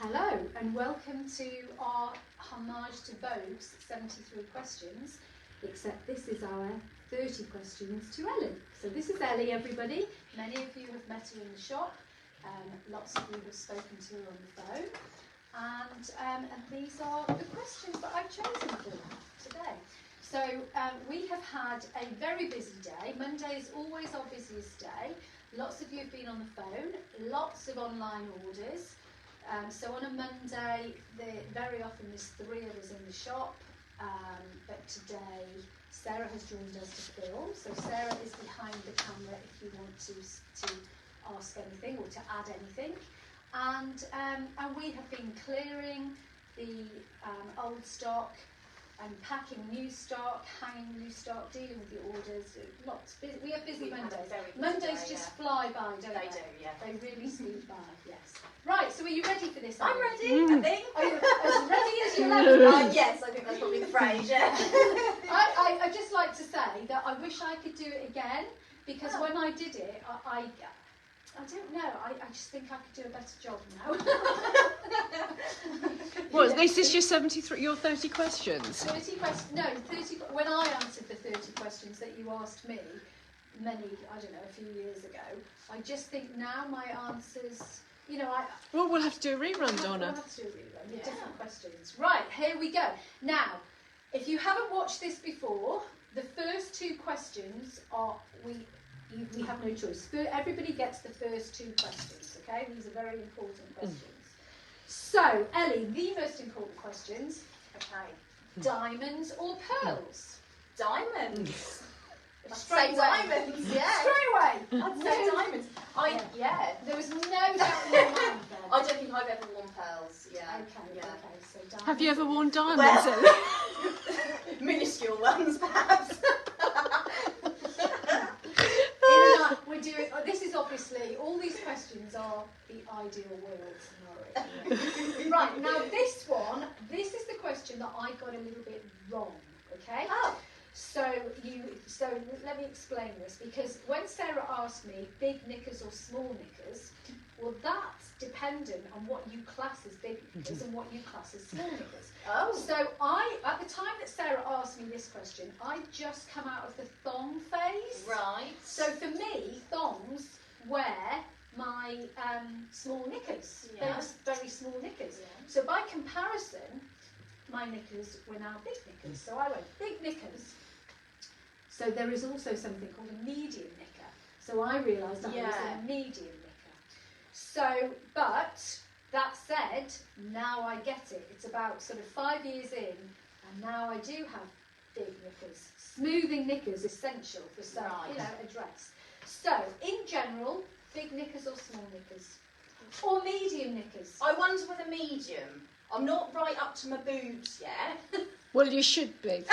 Hello and welcome to our homage to Vogue's 73 questions, except this is our 30 questions to Ellie. So this is Ellie, everybody. Many of you have met her in the shop, lots of you have spoken to her on the phone, and these are the questions that I've chosen for her today. So we have had a very busy day. Monday is always our busiest day. Lots of you have been on the phone, lots of online orders. So on a Monday, very often there's 3 of us in the shop, but today Sarah has joined us to film. So Sarah is behind the camera if you want to ask anything or to add anything. And we have been clearing the old stock and packing new stock, hanging new stock, dealing with the orders. We have busy Mondays. Mondays just fly by, don't they? They do, yeah. They really speed by, yes. Right, so are you ready for this? I'm ready, I think. Are you as ready as you'll ever be? Yes, I think that's probably the phrase, yeah. I'd just like to say that I wish I could do it again, because when I did it, I don't know, I just think I could do a better job now. What, this is your 73, your 30 questions? 30 questions, no, 30, when I answered the 30 questions that you asked me, a few years ago, I just think now my answers, Well, we'll have to do a rerun, Donna. We'll have to do a rerun with different questions. Right, here we go. Now, if you haven't watched this before, the first 2 questions are, we have no choice. Everybody gets the first 2 questions, okay? These are very important questions. So, Ellie, the most important questions. Okay. Diamonds or pearls? Diamonds. Straight away. Diamonds, yeah. Straight away. I'd say diamonds. Yeah. There was no doubt in your mind then. I don't think I've ever worn pearls, yeah. Okay, yeah. okay, so diamonds. Have you ever worn diamonds? Minuscule ones, perhaps. We're doing. This is obviously, all these questions are the ideal world scenario. Right, now this is the question that I got a little bit wrong, okay? Oh. So let me explain this, because when Sarah asked me big knickers or small knickers, well, that's dependent on what you class as big knickers and what you class as small knickers. Oh. So at the time that Sarah asked me this question, I'd just come out of the thong phase. Right. So for me, thongs wear my small knickers. Yeah. They're just very small knickers. Yeah. So by comparison, my knickers were now big knickers. So I went big knickers. So there is also something called a medium knicker. So I realised I was a medium knicker. So, but that said, now I get it. It's about sort of 5 years in, and now I do have big knickers. Smoothing knickers essential for some, a dress. So, in general, big knickers or small knickers? Or medium knickers? I wonder with a medium. I'm not right up to my boobs yet. Well, you should be.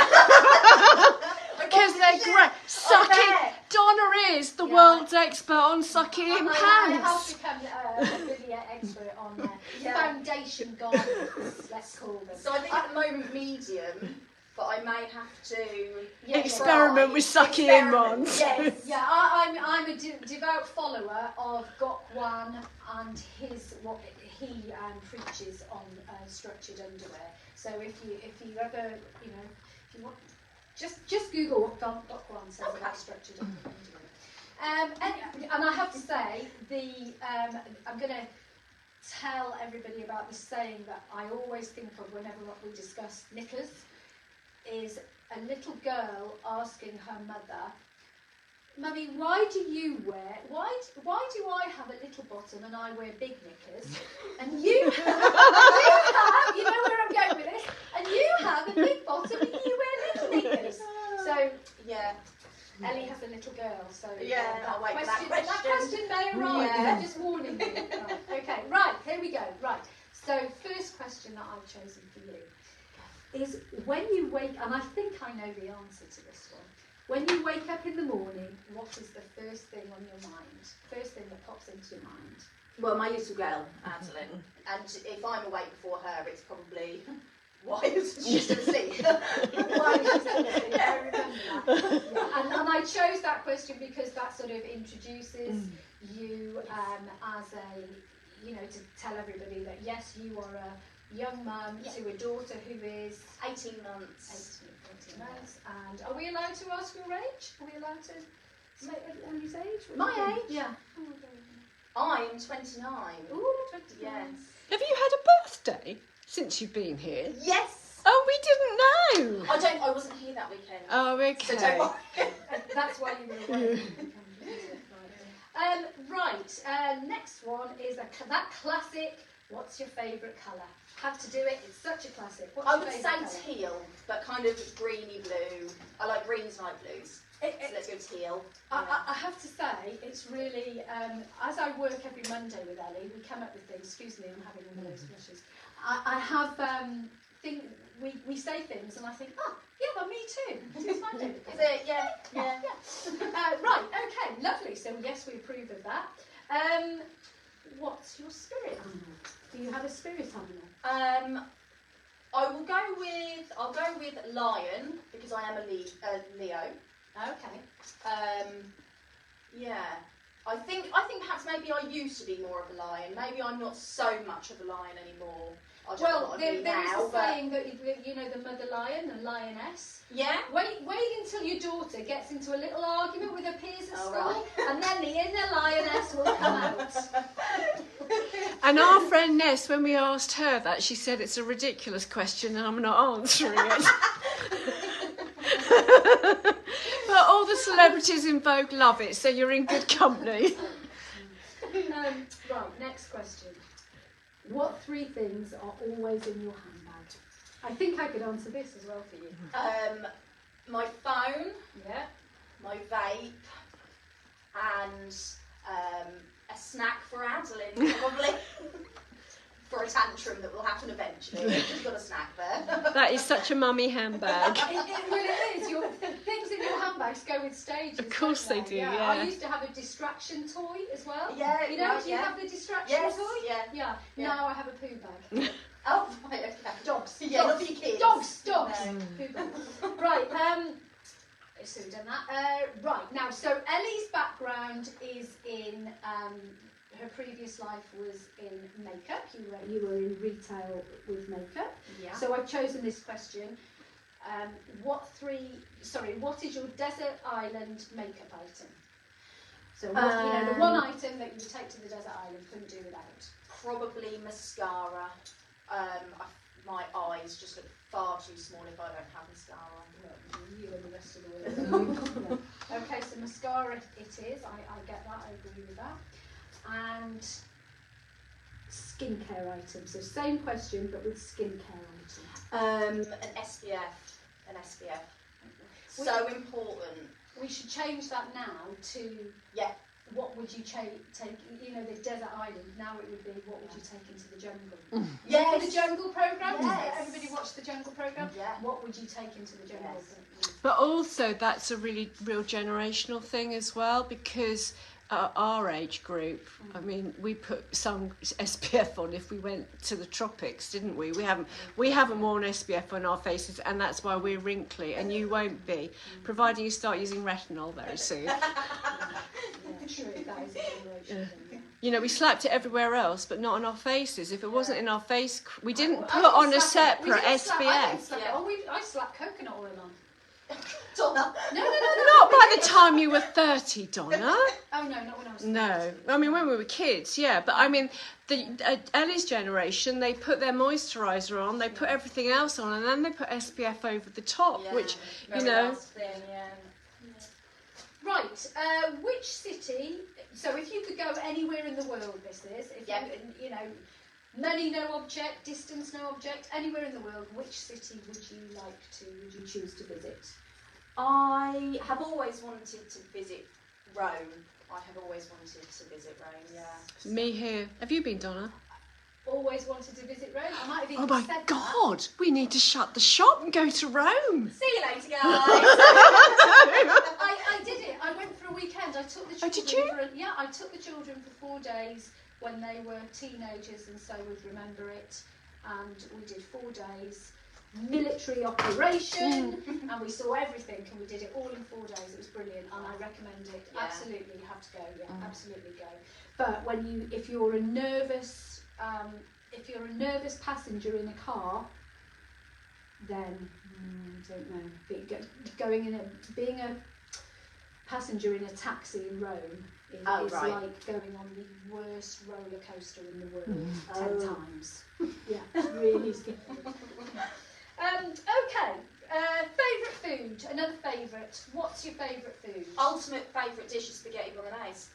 Because they're great. Sucking. Donna is the world's expert on sucking in pants. I have become a really expert on foundation garments, let's call them. So I think at the moment medium, but I may have to Experiment with sucking in ones. Yes. Yeah, I'm a devout follower of Gokwan and what he preaches on structured underwear. So if you ever, if you want, just Google what Gokwan says about structured underwear. And I have to say, I'm going to tell everybody about the saying that I always think of whenever we discuss knickers, is a little girl asking her mother, "Mummy, why do you do I have a little bottom and I wear big knickers, and you have, you know where I'm going with this, and you have a big bottom and you wear little knickers." So yeah, Ellie has a little girl, so I'll wait for that that question may arise. Yeah. I'm just warning you. Right. Okay, right, here we go. Right. So first question that I've chosen for you is, when you wake, and I think I know the answer to this one. When you wake up in the morning, what is the first thing on your mind? First thing that pops into your mind? Well, my little girl, Adeline. And if I'm awake before her, it's probably why she's still asleep. Why is she still asleep? I remember that. Yeah. And I chose that question because that sort of introduces you as a, you know, to tell everybody that yes, you are a young mum to a daughter who is 18 months. 18 months. And are we allowed to ask your age? Are we allowed to say Ellie's age? What do you My think? age? Yeah. I'm 29. Ooh, 29. Yes. Have you had a birthday since you've been here? Yes. Oh, we didn't know. I wasn't here that weekend. Oh, okay. So don't worry. That's why you were away. Next one is that classic. What's your favourite colour? Have to do it. It's such a classic. What's I your would say favourite colour? teal, but kind of greeny blue. I like greens and light blues. So let's go teal. I have to say, it's really, as I work every Monday with Ellie, we come up with things. Excuse me, I'm having one of those flushes. I have we say things, and I think, oh, yeah, well, me too. It's my favourite colour. Is it? Yeah. Right, okay, lovely. So yes, we approve of that. What's your spirit animal? Do you have a spirit animal? I'll go with lion because I am a Leo. Okay. Yeah. I think perhaps maybe I used to be more of a lion. Maybe I'm not so much of a lion anymore. I don't know Well, what there I do now, is a but saying that you know the mother lion and lioness. yeah. Wait until your daughter gets into a little argument with her peers at school, Right. and then the inner lioness will come out. And our friend Ness, when we asked her that, she said it's a ridiculous question and I'm not answering it. But all the celebrities in Vogue love it, so you're in good company. Right, next question. What 3 things are always in your handbag? I think I could answer this as well for you. My phone, Yeah. my vape, and a snack for Adeline, probably. For a tantrum that will happen eventually. You've got a snack there. That is such a mummy handbag. Well, it is. Things in your handbags go with stages. Of course don't they do, I yeah. used to have a distraction toy as well. Yeah, You know, right, do you yeah. have the distraction Yes, toy? yeah. Yeah. Yeah. Now I have a poo bag. Oh, right, okay. Dogs. Yeah, Dogs. not for your kids. Dogs. No. Poo bag. Right. So we've done that. Right. Now, so Ellie's background is in. Her previous life was in makeup. You were in retail with makeup. Yeah. So I've chosen this question. What is your desert island makeup item? So what, the one item that you would take to the desert island, couldn't do without. Probably mascara. My eyes just look far too small if I don't have mascara. Well, you and the rest of the world. Okay, so mascara it is. I get that. I agree with that. And skincare items. So same question, but with skincare items. An SPF. So important. We should change that now to what would you take, you know, the desert island, now it would be what would you take into the jungle? Yes. The jungle programme? Yes. Everybody watch the jungle programme? Yeah. What would you take into the jungle? Yes. But also that's a really real generational thing as well, because our age group, I mean, we put some SPF on if we went to the tropics, didn't we? We haven't worn SPF on our faces, and that's why we're wrinkly, and you won't be, providing you start using retinol very soon. Yeah, true, that is a generation thing. You know, we slapped it everywhere else, but not on our faces. If it wasn't in our face, we didn't I put didn't on a slap it. We separate didn't slap- I didn't SPF. slap it. I slapped coconut oil on. Donna. No. Not by the time you were 30, Donna. Oh no, not when I was. No, I mean when we were kids, yeah. But I mean, Ellie's generation, they put their moisturiser on, they put everything else on, and then they put SPF over the top, which very you know. last thing, Right, which city? So if you could go anywhere in the world, this is. If you know, money no object, distance no object, anywhere in the world, which city would you choose to visit? I have always wanted to visit Rome. I have always wanted to visit Rome, yeah. Me here. Have you been, Donna? Always wanted to visit Rome. I might have even Oh my said God! We need to shut the shop and go to Rome. See you later, guys. I did it. I went for a weekend. I took the children. Oh, did you? I took the children for 4 days when they were teenagers, and so would remember it. And we did 4 days. military operation, and we saw everything, and we did it all in 4 days. It was brilliant, and I recommend it. Yeah. Absolutely, you have to go. Yeah, absolutely go. But if you're a nervous passenger in a car, then don't know. Being a passenger in a taxi in Rome is like going on the worst roller coaster in the world 10 times. Yeah, it's really scary. Okay, favourite food. Another favourite. What's your favourite food? Ultimate favourite dish is spaghetti bolognese.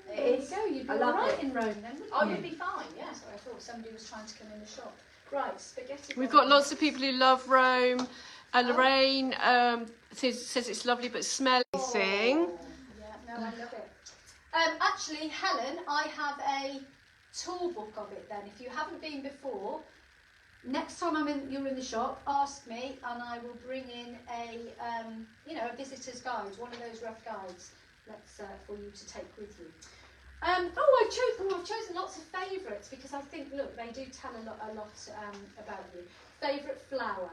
There you go. You'd be all right in Rome then, wouldn't you? I would be fine. Yeah. So I thought somebody was trying to come in the shop. Right, spaghetti. We've got lots of people who love Rome. Lorraine says it's lovely but smelly thing. Yeah, no, I love it. Actually, Helen, I have a tour book of it then. If you haven't been before, next time you're in the shop, ask me and I will bring in a visitor's guide, one of those rough guides for you to take with you. I've chosen lots of favourites because I think, look, they do tell a lot about you. Favourite flower?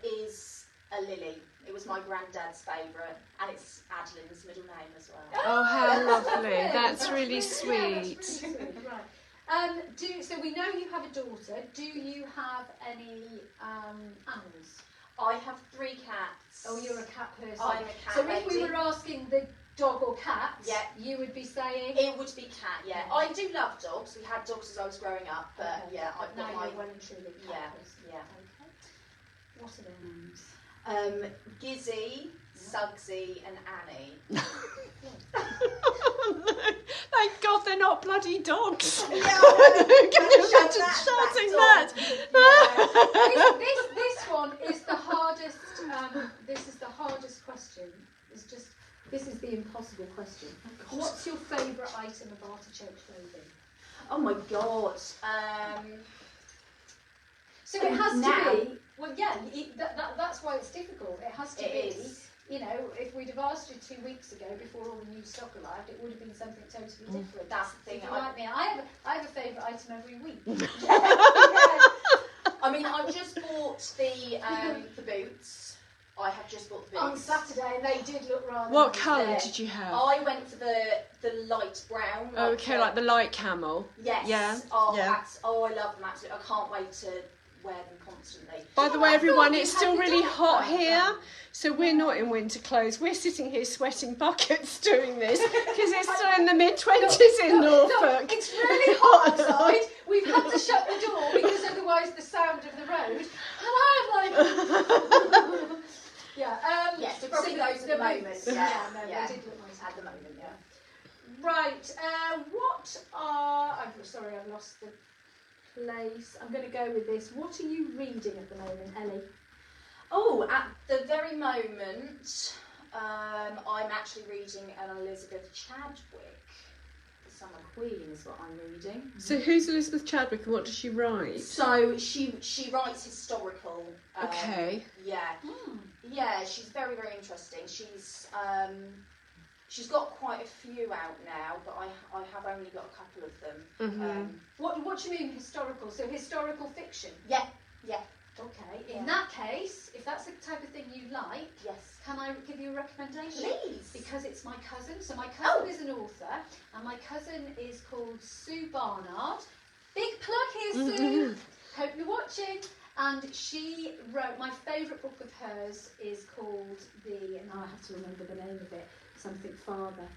Is a lily. It was my granddad's favourite, and it's Adeline's middle name as well. Oh, how lovely! That's really Yeah, sweet. that's really sweet. Right. So we know you have a daughter. Do you have any animals? I have 3 cats. Oh, you're a cat person. I'm a cat So lady. if we were asking the dog or cat, Yeah. you would be saying. It would be cat. Yeah. I do love dogs. We had dogs as I was growing up, but Okay. yeah, I've Now got my you're well and truly a cat person. yeah. Okay. What are their names? Gizzy, Sugsy, and Annie. Thank God they're not bloody dogs. Yeah, Can you shut imagine that shouting back that? This one is the hardest. This is the hardest question. This is the impossible question. What's your favourite item of artichoke clothing? Oh my God. So it has now. to be. Well, yeah. That's why it's difficult. It has to It be. is. You know, if we'd have asked you 2 weeks ago before all the new stock arrived, it would have been something totally different. That's the thing. If you're like me, I have a favourite item every week. I mean, I've just bought the boots. I have just bought the On boots. Saturday, and they did look rather. What nice. colour Yeah. did you have? I went for the light brown. Okay, like the light camel. Yes. Yeah. Oh, Yeah. I love them absolutely. I can't wait to wear them constantly. By the way, I everyone, thought it's you still had the really dark hot one. here, so we're not in winter clothes. We're sitting here sweating buckets doing this because it's still in the mid-20s in Norfolk. Look, it's really hot outside. We've had to shut the door because otherwise the sound of the road. And I'm like, yeah. Yes, so probably those at the moment. boots. Yeah, no, yeah. they did look nice At the moment, yeah. Right. What are? I'm sorry, I've lost the place. I'm going to go with this. What are you reading at the moment, Ellie? Oh, at the very moment, I'm actually reading an Elizabeth Chadwick. The Summer Queen is what I'm reading. So who's Elizabeth Chadwick and what does she write? So she writes historical. Okay. Yeah. Yeah, she's very, very interesting. She's got quite a few out now, but I have only got a couple of them. What do you mean historical? So historical fiction? Yeah. Okay. In that case, if that's the type of thing you like, Yes. can I give you a recommendation? Please. Because it's my cousin. So my cousin is an author, and my cousin is called Sue Barnard. Big plug here, Sue. Hope you're watching. And she wrote, my favourite book of hers is called now I have to remember the name of it, something Father.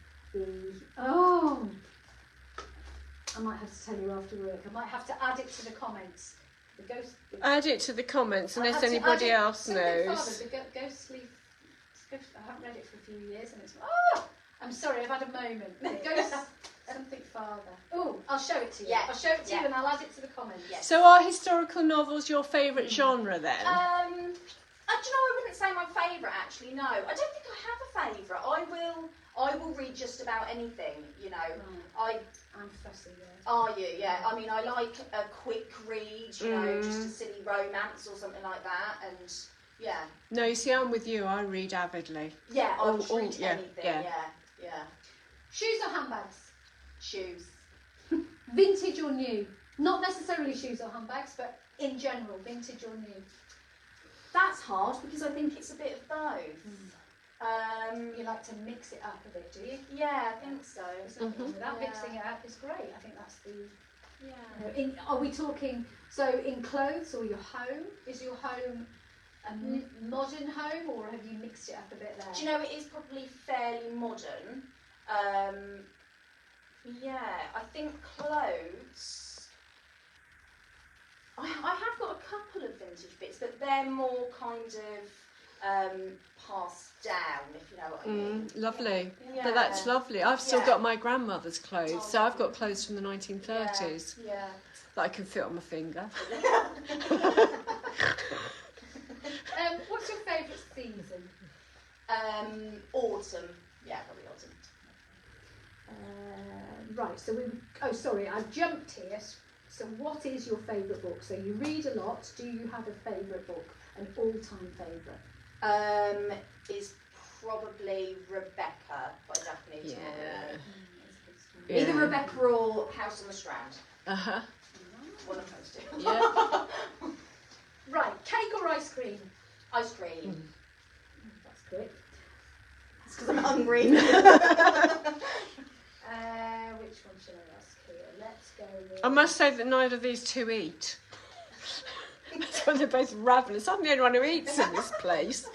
I might have to tell you after work. I might have to add it to the comments. The ghost. Add it to the comments I unless have to anybody add it- else something knows. Father, the ghostly. I haven't read it for a few years, and it's. I'm sorry, I've had a moment. The ghost. Something Father. Oh, I'll show it to you. Yeah. I'll show it to you, Yeah. and I'll add it to the comments. Yes. So are historical novels your favourite genre then? Do you know, I wouldn't say my favourite actually. No, I don't think I have a favourite. I will read just about anything. You know, I'm fussy, yeah. Are you? Yeah. I mean, I like a quick read. You know, just a silly romance or something like that, and yeah. No, you see, I'm with you. I read avidly. Yeah, I would Oh, read yeah, anything. yeah. Yeah. Shoes or handbags? Shoes. Vintage or new? Not necessarily shoes or handbags, but in general, vintage or new. That's hard because I think it's a bit of both. You like to mix it up a bit, do you? Yeah, I think so. Without mixing it up is great. I think that's the. Yeah. Are we talking in clothes or your home? Is your home a modern home, or have you mixed it up a bit there? Do you know, it is probably fairly modern. Yeah, I think clothes. I have got a couple of vintage bits, but they're more kind of passed down, if you know what I mean. Lovely. Yeah. But that's lovely. I've still Yeah. got my grandmother's clothes, so I've got clothes from the 1930s Yeah. that I can fit on my finger. What's your favourite season? Autumn. Yeah, probably autumn. Right, so I've jumped here. So what is your favourite book? So you read a lot. Do you have a favourite book? An all-time favourite? Is probably Rebecca by Daphne du Maurier. Yeah. Either Rebecca or House on the Strand. Uh-huh. One of those two. Yeah. Right, cake or ice cream? Ice cream. That's quick. It's because I'm hungry. Which one should I ask here? Let's go with... I must say that neither of these two eat. So they're both ravenous. I'm the only one who eats in this place.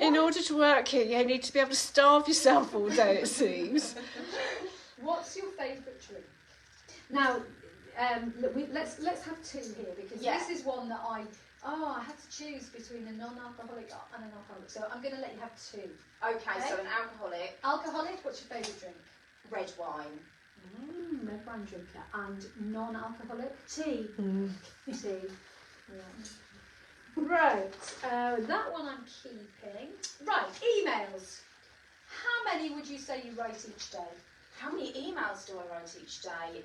In order to work here, you need to be able to starve yourself all day, it seems. What's your favourite drink? Now, look, let's have two here, because this is one that I had to choose between a non-alcoholic and an alcoholic. So I'm going to let you have two. Okay, so an alcoholic. Alcoholic, what's your favourite drink? Red wine. Red wine drinker. And non-alcoholic? Tea. Tea. Yeah. Right, that one I'm keeping. Right, emails. How many would you say you write each day? How many emails do I write each day?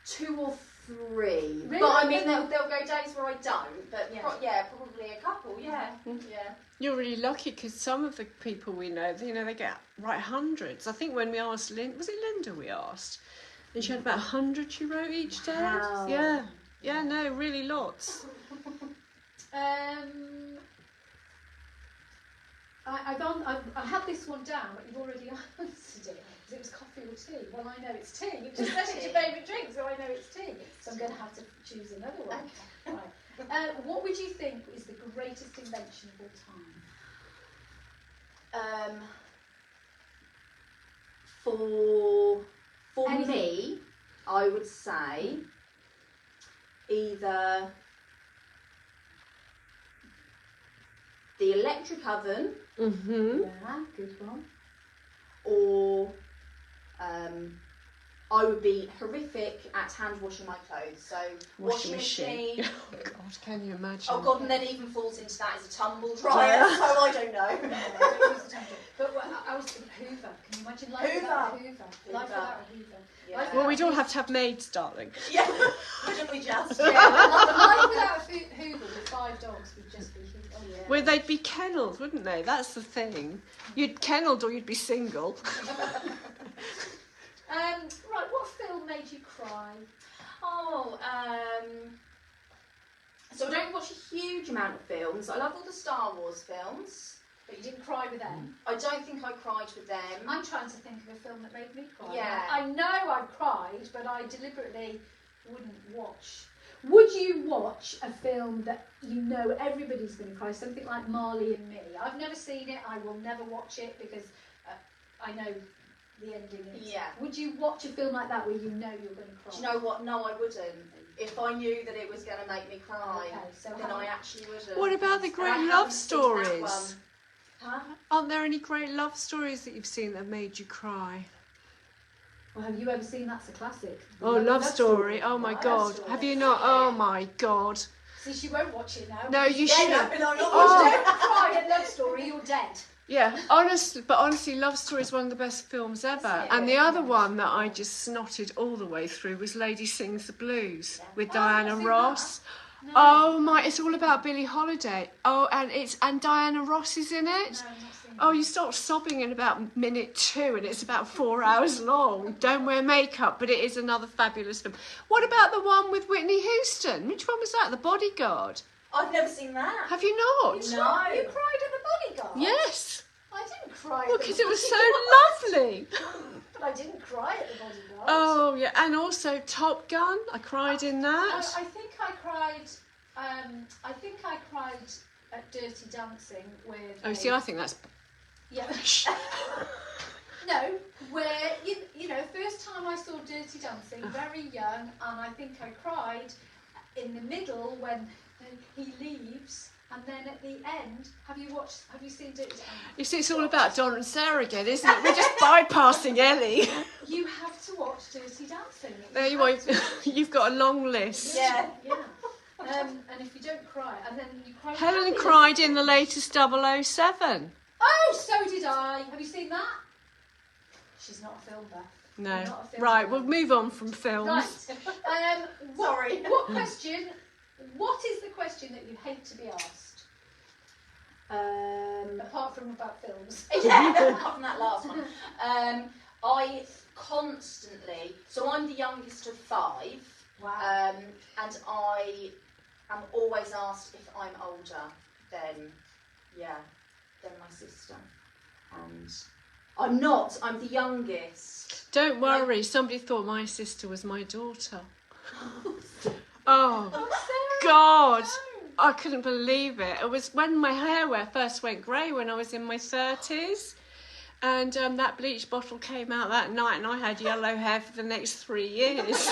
2 or 3. Really? But I mean, there'll go days where I don't. But probably a couple. Yeah. Yeah. You're really lucky, because some of the people we know, they get write hundreds. I think when we asked was it Linda we asked? And she had about 100 she wrote each day. Wow. Yeah. Yeah, no, really lots. I had this one down, but you've already answered it. Because it was coffee or tea. Well, I know it's tea. You just said it's your favourite drink, so I know it's tea. So I'm going to have to choose another one. Okay. Right. What would you think is the greatest invention of all time? For me, I would say either the electric oven, Yeah, good one. or I would be horrific at hand washing my clothes. So washing machine. Oh God, can you imagine? Oh God, and then even falls into that as a tumble dryer. So I don't know. But I was thinking Hoover. Can you imagine life without Hoover? Life without a Hoover. Yeah. Well, we'd all have to have maids, darling. Yeah, wouldn't we just? Life without a Hoover with 5 dogs would just be Hoover. Oh, yeah. Well, they'd be kennelled, wouldn't they? That's the thing. You'd kennelled or you'd be single. Right, what film made you cry? Oh, so I don't watch a huge amount of films. I love all the Star Wars films. But you didn't cry with them? I don't think I cried with them. I'm trying to think of a film that made me cry. Yeah. I know I cried, but I deliberately wouldn't watch. Would you watch a film that you know everybody's going to cry? Something like Marley and Me. I've never seen it. I will never watch it because I know the ending is. Yeah. Would you watch a film like that where you know you're going to cry? Do you know what? No, I wouldn't. If I knew that it was going to make me cry, Okay, so then I actually wouldn't. What about the And I great haven't love seen that one. stories? Huh? Aren't there any great love stories that you've seen that have made you cry? Well, have you ever seen That's a Classic? Oh, Love Story. Oh my Love God. Story. Have you not? Oh my God. See, she won't watch it now. No, you Yeah, should. no, no, not If you watched don't cry at Love Story, you're dead. Yeah, honestly, Love Story is one of the best films ever. And the other one that I just snotted all the way through was Lady Sings the Blues with Diana Ross. No. Oh my! It's all about Billie Holiday. Oh, and Diana Ross is in it. No, I'm not seeing Oh, you start sobbing in about minute 2 and it's about 4 hours long. Don't wear makeup, but it is another fabulous film. What about the one with Whitney Houston? Which one was that? The Bodyguard? I've never seen that. Have you not? No. You cried at the Bodyguard? Yes. I didn't cry. Well, at the because it was so Bodyguard. lovely. But I didn't cry at the Bodyguard. Oh, yeah. And also Top Gun. I cried in that. I think I cried. I think I cried at Dirty Dancing with. Oh, see, I think that's... Yeah. No, where you know, first time I saw Dirty Dancing, very young, and I think I cried in the middle when he leaves, and then at the end, have you seen Dirty Dancing? You see, it's all about Donna and Sarah again, isn't it? We're just bypassing Ellie. You have to watch Dirty Dancing. There you are. You've got a long list. Yeah. Yeah. And if you don't cry, and then you cry. Helen happily. cried in the latest 007. Oh, so did I. Have you seen that? She's not a film buff. No. You're not a film Right, buff. we'll move on from films. Right. Sorry. What question? What is the question that you hate to be asked? Apart from about films. Yeah, apart from that last one. I constantly, so I'm the youngest of 5. Wow. And I am always asked if I'm older than my sister. And I'm not, I'm the youngest. Don't worry, somebody thought my sister was my daughter. Oh, God. I couldn't believe it. It was when my hair first went grey when I was in my 30s. And that bleach bottle came out that night and I had yellow hair for the next 3 years.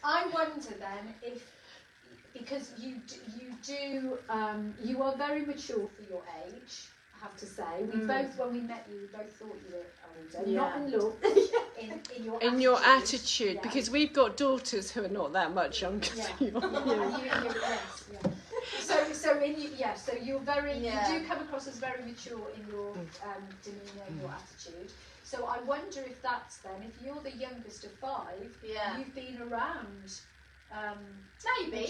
I wonder then if, because you are very mature for your age, I have to say. We both, when we met you, we both thought you were older, not in look, in your attitude. Yeah. Because we've got daughters who are not that much younger Yeah. than you. Yes, yeah. So you're very, you do come across as very mature in your demeanour and your attitude. So I wonder if that's then, if you're the youngest of 5, you've been around Maybe,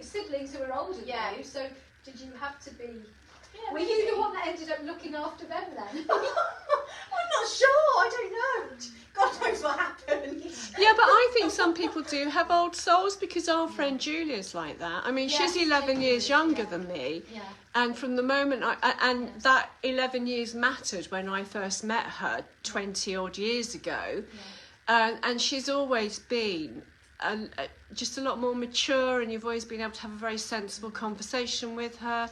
siblings who are older than you. So did you have to be? Yeah, Were you the one that ended up looking after them then? I'm not sure. I don't know. God knows what happened. Yeah, but I think some people do have old souls because our friend Julia's like that. I mean, she's 11 years younger than me. Yeah. And from the moment that 11 years mattered when I first met her 20 odd years ago. Yeah. And she's always been just a lot more mature, and you've always been able to have a very sensible conversation with her.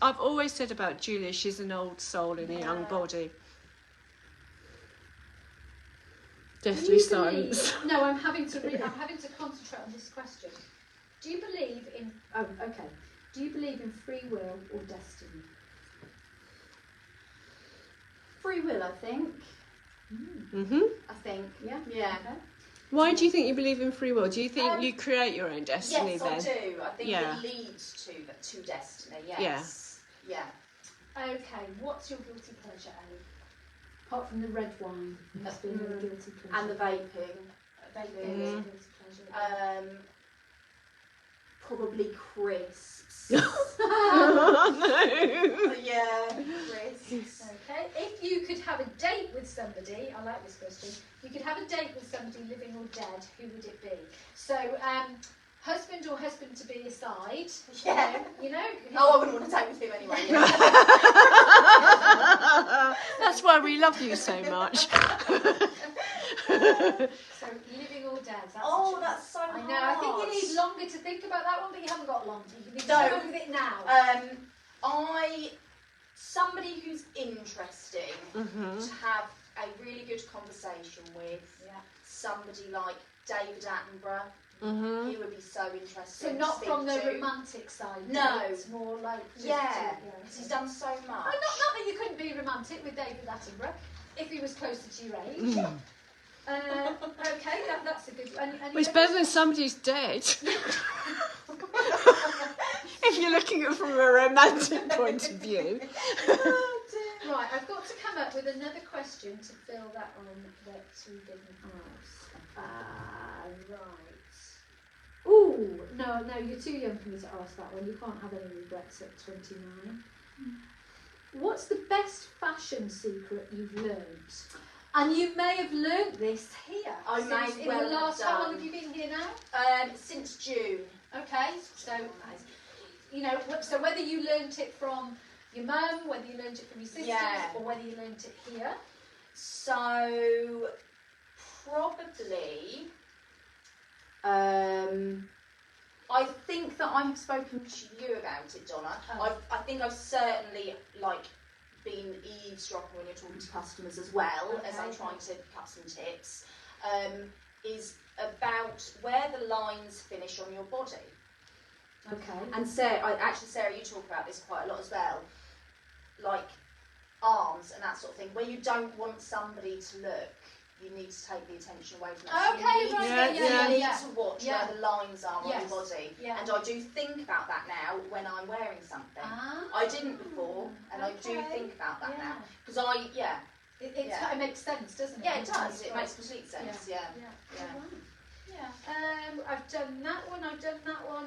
I've always said about Julia, she's an old soul in a young body. Deathly silence. No, I'm having to concentrate on this question. Do you believe in? Oh, okay. Do you believe in free will or destiny? Free will, I think. Mhm. I think. Yeah. Yeah. Okay. Why do you think you believe in free will? Do you think you create your own destiny Yes, then? I do. I think it leads to destiny. Yes. Yeah. Okay. What's your guilty pleasure, Ellie? Apart from the red wine, that's been a guilty pleasure. And the vaping. Vaping is a guilty pleasure. Probably crisps. Oh, no. Yeah, crisps. Okay. If you could have a date with somebody, I like this question. You could have a date with somebody living or dead. Who would it be? So, husband or husband to be aside. Yeah. You know. Oh, I wouldn't want to date with him anyway. That's why we love you so much. So living or dead. That's so hard. I know. I think you need longer to think about that one, but you haven't got long. You need to go with it now. Somebody who's interesting Mm-hmm. to have a really good conversation with. Yeah. Somebody like David Attenborough. Mm-hmm. He would be so interesting. So to not speak from the to. romantic side. No. It's more like Because he's done so much. Not that you couldn't be romantic with David Attenborough if he was closer to your age. Okay, that's a good one. Well, it's better than somebody who's dead. If you're looking at it from a romantic point of view. Right, I've got to come up with another question to fill that on that we didn't ask. Right. Ooh, no, you're too young for me to ask that one. You can't have any regrets at 29. what's the best fashion secret you've learnt? And you may have learnt this here. I may well have How long done. have you been here now? Since June. Okay, so so whether you learnt it from your mum, whether you learnt it from your sisters, Yeah. or whether you learnt it here. So probably, I think that I have spoken to you about it, Donna. Oh. I think I've certainly been eavesdropping when you're talking to customers as well, as I'm trying to cut some tips. Is about where the lines finish on your body. Okay. And Sarah, you talk about this quite a lot as well, like arms and that sort of thing, where you don't want somebody to look. You need to take the attention away from that. Okay, So right, you need to watch Yeah. where the lines are Yes. on your body. Yeah. And I do think about that now when I'm wearing something. Ah, I didn't before, and I do okay. think about that Yeah. now. Because It makes sense, doesn't it? yeah, it does. It makes complete sense, yeah. Yeah. I've done that one.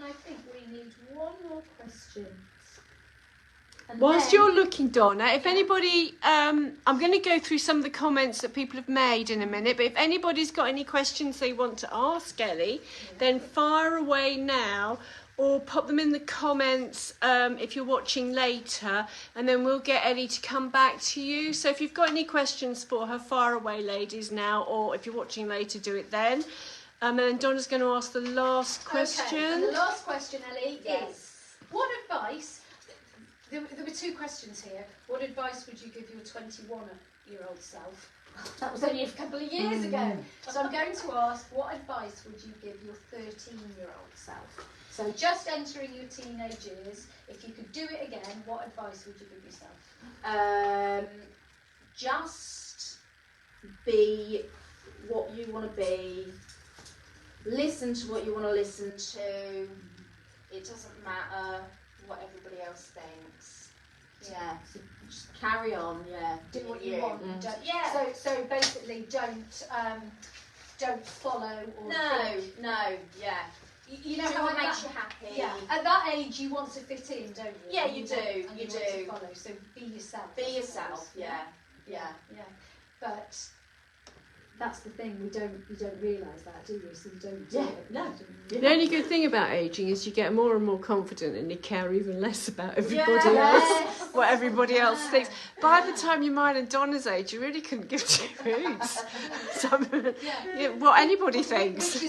I think we need one more question. And Whilst then- you're looking, Donna, if Yeah. anybody, I'm going to go through some of the comments that people have made in a minute, but if anybody's got any questions they want to ask Ellie, then fire away now, or pop them in the comments if you're watching later, and then we'll get Ellie to come back to you. So if you've got any questions for her, fire away, ladies, now, or if you're watching later, do it then. And then Donna's going to ask the last question. Okay, and the last question, Ellie, Yes. is what advice? There were two questions here. What advice would you give your 21-year-old self? That was only a couple of years ago. So I'm going to ask, what advice would you give your 13-year-old self? So just entering your teenage years, if you could do it again, what advice would you give yourself? Just be what you want to be. Listen to what you want to listen to. It doesn't matter what everybody else thinks. Yeah, so just carry on. Yeah, Do what you want. Don't, Yeah. So basically, don't follow or think. No. Yeah. You know Do how what at makes that- you happy. Yeah, at that age you want to fit in, don't you? Yeah, And you want- do, and you want do. to follow. So be yourself. Be I yourself. suppose. Yeah. Yeah. But that's the thing. You don't realise that, do you? So you don't do Yeah, it. no. The only good thing about ageing is you get more and more confident and you care even less about everybody Yes. else, what everybody else thinks. By the time you're mine and Donna's age, you really couldn't give two hoots Yeah. what anybody thinks.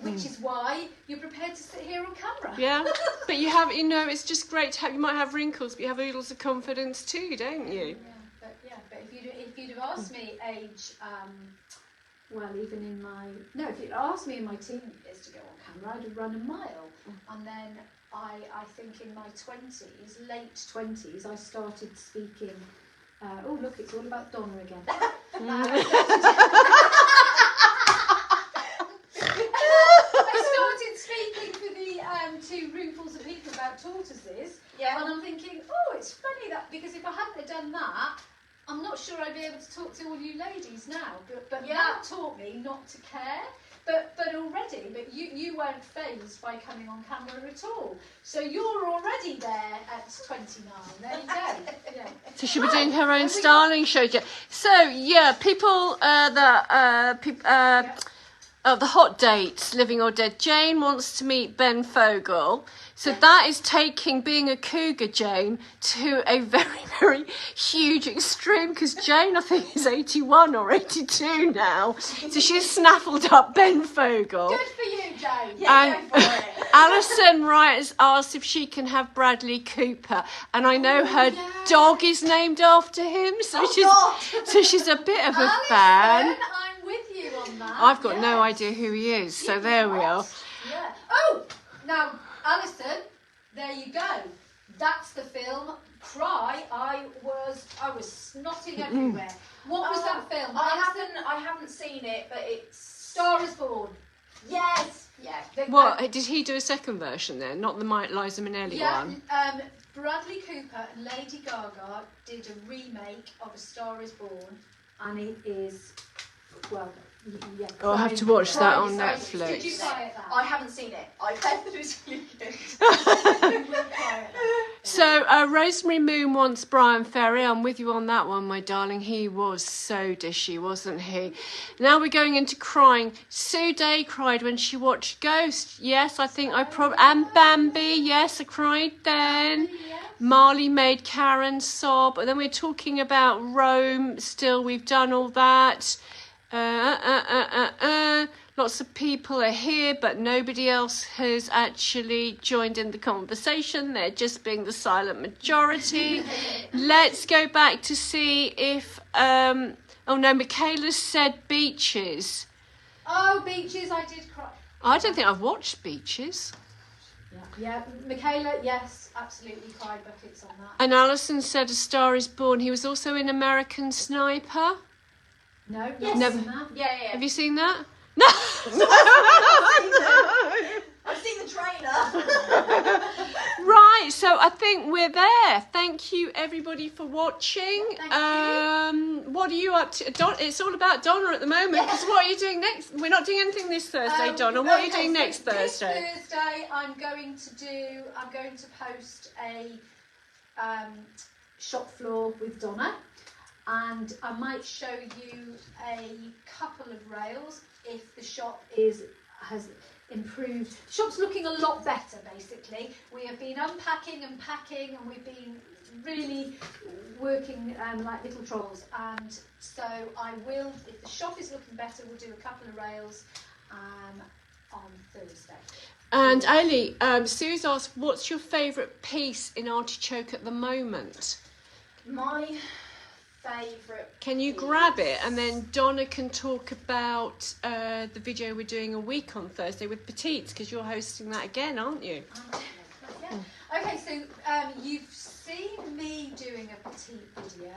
Which is why you're prepared to sit here on camera. Yeah, but you have, it's just great to have, you might have wrinkles, but you have oodles of confidence too, don't you? But if you'd have asked me age, if you'd asked me in my teen years to go on camera, I'd have run a mile. And then I think in my 20s, late 20s, I started speaking. Oh look, it's all about Donna again. I started speaking for the 2 roomfuls of people about tortoises. Yeah. And I'm thinking, oh, it's funny that, because if I hadn't have done that, I'm not sure I'd be able to talk to all you ladies now. But that taught me not to care. But you weren't fazed by coming on camera at all. So you're already there at 29. There you go. Yeah. So she'll be doing her own styling show. So yeah, people the hot dates, living or dead. Jane wants to meet Ben Fogle. So that is taking being a cougar, Jane, to a very, very huge extreme, because Jane, I think, is 81 or 82 now. So she's snaffled up Ben Fogle. Good for you, Jane. Yeah, And go for it. Alison Wright has asked if she can have Bradley Cooper, and I know her dog is named after him, so she's a bit of a fan. Alison, I'm with you on that. I've got no idea who he is, so there we are. Yeah. Oh, now, Alison, there you go. That's the film. Cry. I was snotting everywhere. What was that film? I haven't seen it, but it's Star is Born. Yes. Yeah. What, did he do a second version then? Not the Liza Minnelli one? Bradley Cooper and Lady Gaga did a remake of A Star is Born, and it is, well, Yeah, I'll have to crying. watch that on Sorry, Netflix. Did you cry at that? I haven't seen it. I've heard that it's really good. You will cry at that. So, Rosemary Moon wants Brian Ferry. I'm with you on that one, my darling. He was so dishy, wasn't he? Now we're going into crying. Sue Day cried when she watched Ghost. Yes, I think I probably... And Bambi. Yes, I cried then. Marley made Karen sob. And then we're talking about Rome. Still, we've done all that. Lots of people are here, but nobody else has actually joined in the conversation. They're just being the silent majority. Let's go back to see if... oh no, Michaela said Beaches. Oh, Beaches, I did cry. I don't think I've watched Beaches. Yeah, Michaela, yes, absolutely cried buckets on that. And Alison said A Star Is Born. He was also in American Sniper. No, Yes. Never. Yeah. Have you seen that? No. I've seen the trailer. Right, so I think we're there. Thank you everybody for watching. Thank you. What are you up to? It's all about Donna at the moment. Because what are you doing next? We're not doing anything this Thursday, Donna. What are you doing next Thursday? This Thursday, I'm going to post a shop floor with Donna, and I might show you a couple of rails if the shop has improved. The shop's looking a lot better, basically. We have been unpacking and packing, and we've been really working like little trolls. And so I will, if the shop is looking better, we'll do a couple of rails on Thursday. And Ellie, Sue's asked, what's your favourite piece in Artichoke at the moment? My favourite. Can you grab it, and then Donna can talk about the video we're doing a week on Thursday with Petites, because you're hosting that again, aren't you? Yeah. Okay, so you've seen me doing a petite video,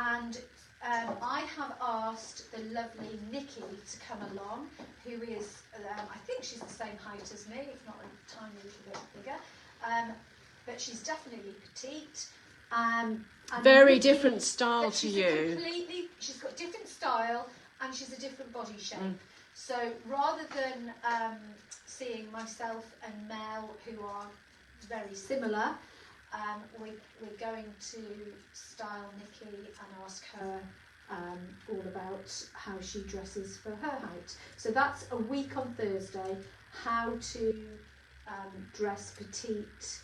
and I have asked the lovely Nikki to come along, who is, I think she's the same height as me, if not a tiny little bit bigger, but she's definitely petite. And Very Nikki, different style but to she's you. She's got different style, and she's a different body shape. So rather than seeing myself and Mel, who are very similar, we're going to style Nikki and ask her all about how she dresses for her height. So that's a week on Thursday, how to dress petite.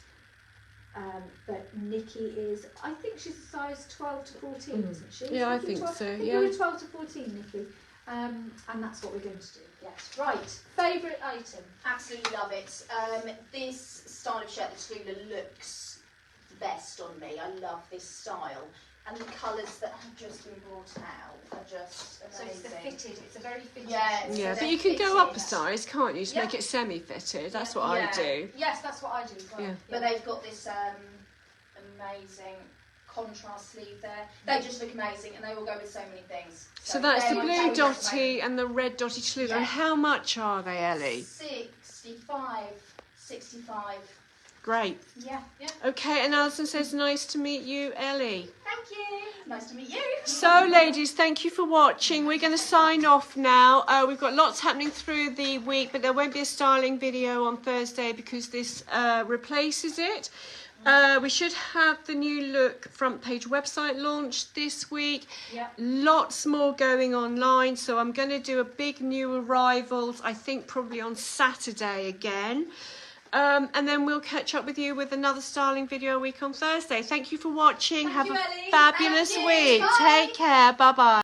But Nikki is, I think she's a size 12 to 14, isn't she? Yeah, I think 12, so, I think yeah. you're a 12 to 14, Nikki. And that's what we're going to do. Yes. Right. Favourite item? Absolutely love it. This style of shirt, the Tallulah, looks the best on me. I love this style. And the colours that have just been brought out are just So it's the amazing. fitted. It's a very fitted. Yeah, shirt. Yeah, So but you can go fitted. up a size, can't you? To Yeah. make it semi-fitted. That's what Yeah. I do. Yes, that's what I do as well. Yeah. But they've got this amazing contrast sleeve there. They just look amazing, and they will go with so many things. So that's they're the my blue favourite dotty and the red dotty Tallulah. Yeah. And how much are they, Ellie? 65. Great. Yeah. Okay, and Alison says, nice to meet you, Ellie. Thank you. Nice to meet you. So, ladies, thank you for watching. We're going to sign off now. We've got lots happening through the week, but there won't be a styling video on Thursday because this replaces it. We should have the new look front page website launched this week. Yep. Lots more going online, so I'm going to do a big new arrivals, I think probably on Saturday again. And then we'll catch up with you with another styling video a week on Thursday. Thank you for watching. Thank Have you, a Ellie. fabulous Thank you. week. Bye. Take care. Bye-bye.